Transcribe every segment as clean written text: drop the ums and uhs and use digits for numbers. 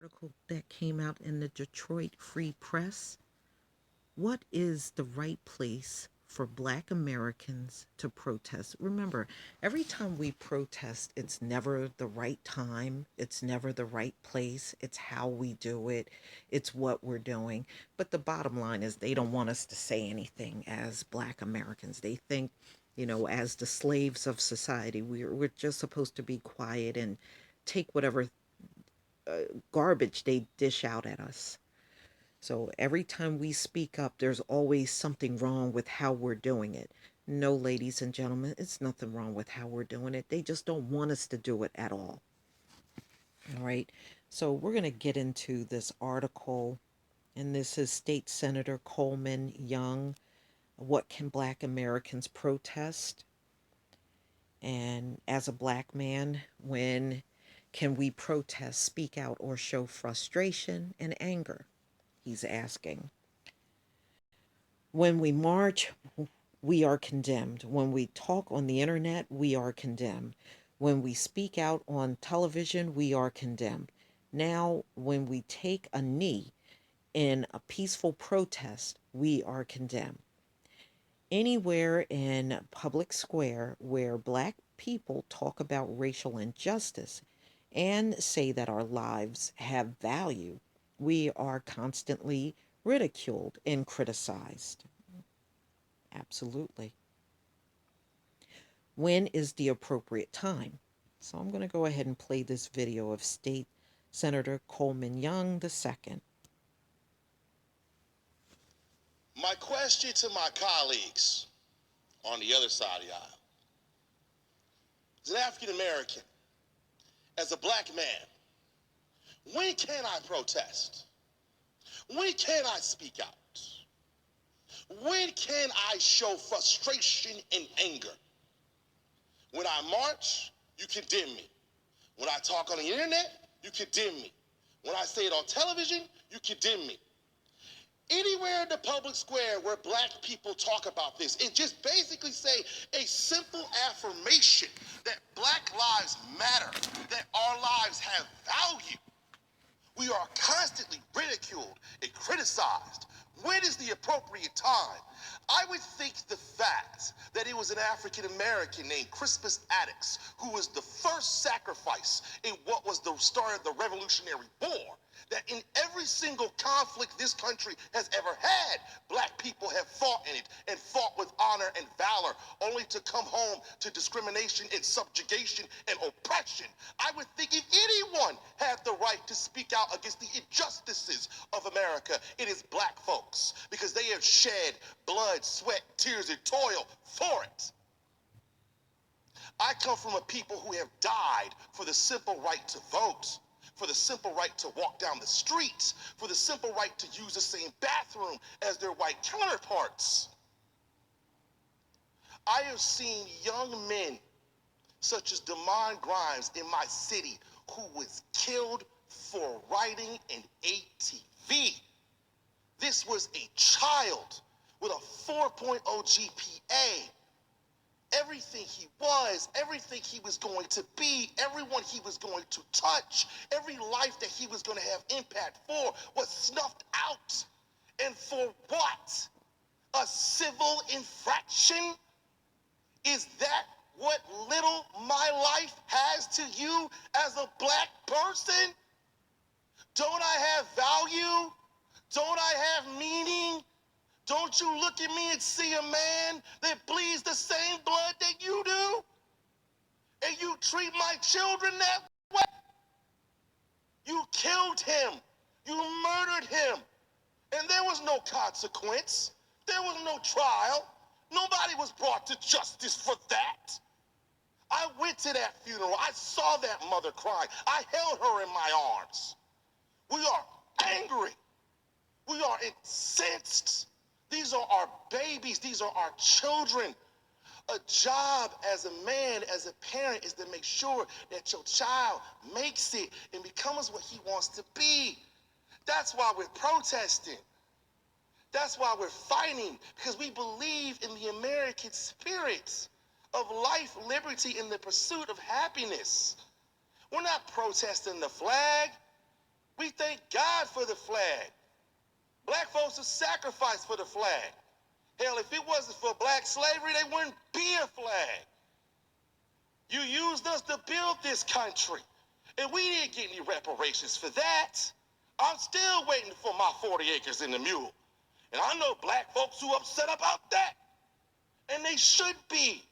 Article that came out in the Detroit Free Press. What is the right place for Black Americans to protest? Remember, every time we protest, it's never the right time, it's never the right place, it's how we do it, it's what we're doing. But the bottom line is they don't want us to say anything as Black Americans. They think, as the slaves of society, we're just supposed to be quiet and take whatever garbage they dish out at us. So every time we speak up, there's always something wrong with how we're doing it. No, ladies and gentlemen, it's nothing wrong with how we're doing it. They just don't want us to do it at all. All right. So we're going to get into this article, and this is State Senator Coleman Young. What can Black Americans protest? And as a Black man, when can we protest, speak out, or show frustration and anger? He's asking. When we march, we are condemned. When we talk on the internet, we are condemned. When we speak out on television, we are condemned. Now, when we take a knee in a peaceful protest, we are condemned. Anywhere in public square where Black people talk about racial injustice and say that our lives have value, we are constantly ridiculed and criticized. Absolutely. When is the appropriate time? So I'm going to go ahead and play this video of State Senator Coleman Young II. My question to my colleagues on the other side of the aisle, as an African American, as a Black man, when can I protest? When can I speak out? When can I show frustration and anger? When I march, you condemn me. When I talk on the internet, you condemn me. When I say it on television, you condemn me. Anywhere in the public square where Black people talk about this and just basically say a simple affirmation that Black lives matter, that our lives have value, we are constantly ridiculed and criticized. When is the appropriate time? I would think the fact that it was an African American named Crispus Attucks who was the first sacrifice in what was the start of the Revolutionary War, that in every single conflict this country has ever had, Black people have fought in it and fought with honor and valor, only to come home to discrimination and subjugation and oppression. I would think if anyone had the right to speak out against the injustices of America, it is Black folks, because they have shed blood, sweat, tears, and toil for it. I come from a people who have died for the simple right to vote, for the simple right to walk down the street, for the simple right to use the same bathroom as their white counterparts. I have seen young men such as Damon Grimes in my city who was killed for riding an ATV. This was a child with a 4.0 GPA. Everything he was, everything he was going to be, everyone he was going to touch, every life that he was going to have impact for was snuffed out. And for what? A civil infraction? Is that what little my life has to you as a Black person? Don't I have value? Don't I have meaning? Don't you look at me and see a man that bleeds the same blood that you do? And you treat my children that way? You killed him. You murdered him. And there was no consequence. There was no trial. Nobody was brought to justice for that. I went to that funeral. I saw that mother cry. I held her in my arms. We are angry. We are incensed. These are our babies. These are our children. A job as a man, as a parent, is to make sure that your child makes it and becomes what he wants to be. That's why we're protesting. That's why we're fighting, because we believe in the American spirit of life, liberty, and the pursuit of happiness. We're not protesting the flag. We We thank God for the flag. Black folks have sacrificed for the flag. Hell, if it wasn't for black slavery, there wouldn't be a flag. You used us to build this country, and we didn't get any reparations for that. I'm still waiting for my 40 acres and the mule. And I know black folks who are upset about that, and they should be.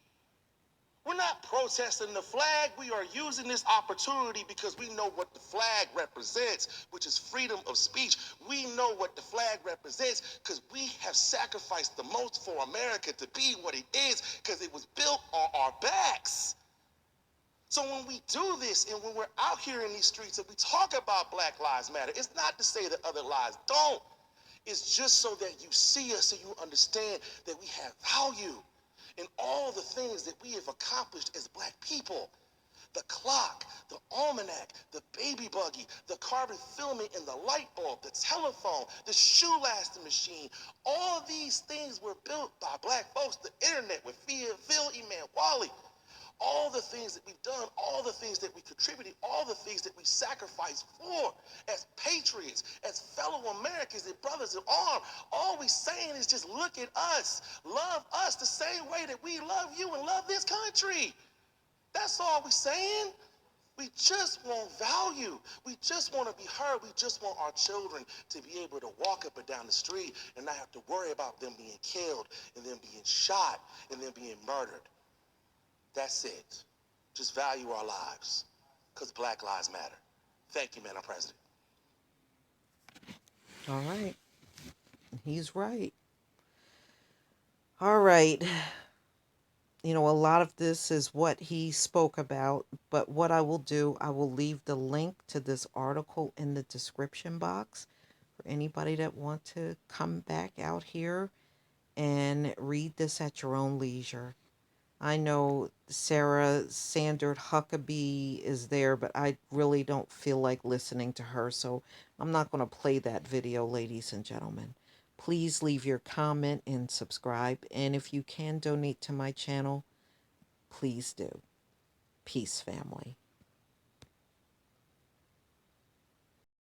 We're not protesting the flag. We are using this opportunity because we know what the flag represents, which is freedom of speech. We know what the flag represents because we have sacrificed the most for America to be what it is because it was built on our backs. So when we do this and when we're out here in these streets and we talk about Black Lives Matter, it's not to say that other lives don't. It's just so that you see us and you understand that we have value in all the things that we have accomplished as black people. The clock, the almanac, the baby buggy, the carbon filament in the light bulb, the telephone, the shoe lasting machine. All these things were built by black folks. The internet with Phil, E-Man, Wally. All the things that we've done, all the things that we contributed, all the things that we sacrificed for as patriots, as fellow Americans and brothers in arms. All we're saying is just look at us, love us the same way that we love you and love this country. That's all we're saying. We just want value. We just want to be heard. We just want our children to be able to walk up and down the street and not have to worry about them being killed and them being shot and them being murdered. That's it. Just value our lives because Black Lives Matter. Thank you, Madam President. All right. He's right. All right. You know, a lot of this is what he spoke about, but what I will do, I will leave the link to this article in the description box for anybody that want to come back out here and read this at your own leisure. I know Sarah Sanders Huckabee is there, but I really don't feel like listening to her, so I'm not going to play that video, ladies and gentlemen. Please leave your comment and subscribe, and if you can donate to my channel, please do. Peace, family.